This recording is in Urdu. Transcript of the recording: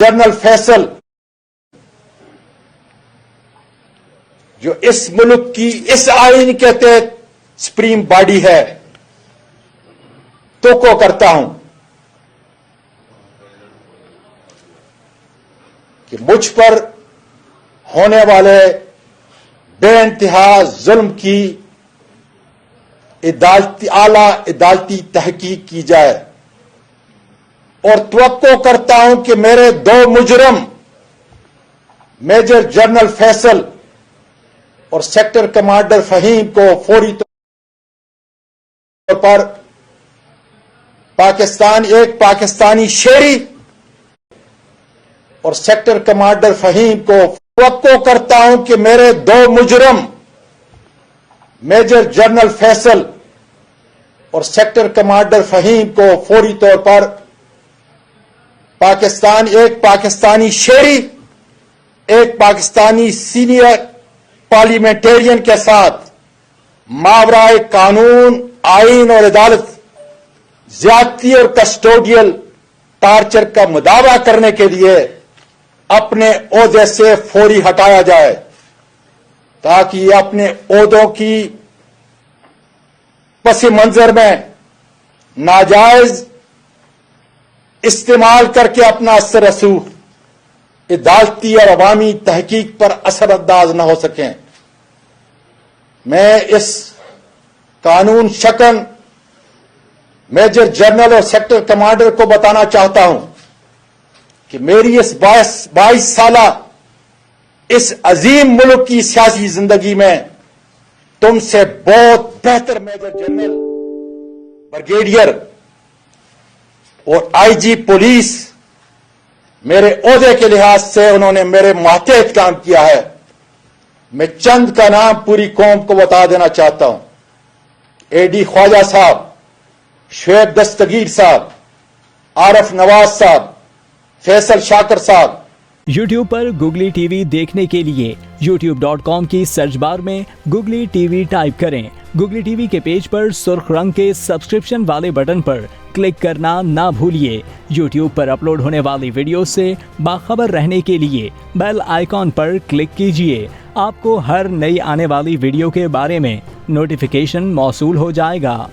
جنرل فیصل جو اس ملک کی اس آئین کے تحت سپریم باڈی ہے تو کو کرتا ہوں کہ مجھ پر ہونے والے بے انتہا ظلم کی اعلی عدالتی تحقیق کی جائے اور توقع کرتا ہوں کہ میرے دو مجرم میجر جنرل فیصل اور سیکٹر کمانڈر فہیم کو فوری طور پر پاکستانی شہری اور سیکٹر کمانڈر فہیم کو توقع کرتا ہوں کہ میرے دو مجرم میجر جنرل فیصل اور سیکٹر کمانڈر فہیم کو فوری طور پر پاکستانی شہری ایک پاکستانی سینئر پارلیمنٹرین کے ساتھ ماورائے قانون آئین اور عدالت زیادتی اور کسٹوڈیل ٹارچر کا مداوع کرنے کے لیے اپنے عہدے سے فوری ہٹایا جائے تاکہ یہ اپنے عہدوں کی پس منظر میں ناجائز استعمال کر کے اپنا اثر رسوخ عدالتی اور عوامی تحقیق پر اثر انداز نہ ہو سکیں۔ میں اس قانون شکن میجر جنرل اور سیکٹر کمانڈر کو بتانا چاہتا ہوں کہ میری اس 22 سالہ اس عظیم ملک کی سیاسی زندگی میں تم سے بہت بہتر میجر جنرل، بریگیڈیئر اور آئی جی پولیس میرے عہدے کے لحاظ سے انہوں نے میرے ماتحت کام کیا ہے۔ میں چند کا نام پوری قوم کو بتا دینا چاہتا ہوں۔ اے ڈی خواجہ صاحب، شعیب دستگیر صاحب، عارف نواز صاحب، فیصل شاکر صاحب۔ یوٹیوب پر گوگلی ٹی وی دیکھنے کے لیے youtube.com کی سرچ بار میں گوگلی ٹی وی ٹائپ کریں۔ گوگلی ٹی وی کے پیج پر سرخ رنگ کے سبسکرپشن والے بٹن پر کلک کرنا نہ بھولیے۔ یوٹیوب پر اپلوڈ ہونے والی ویڈیو سے باخبر رہنے کے لیے بیل آئیکن پر کلک کیجیے۔ آپ کو ہر نئی آنے والی ویڈیو کے بارے میں نوٹیفیکیشن موصول ہو جائے گا۔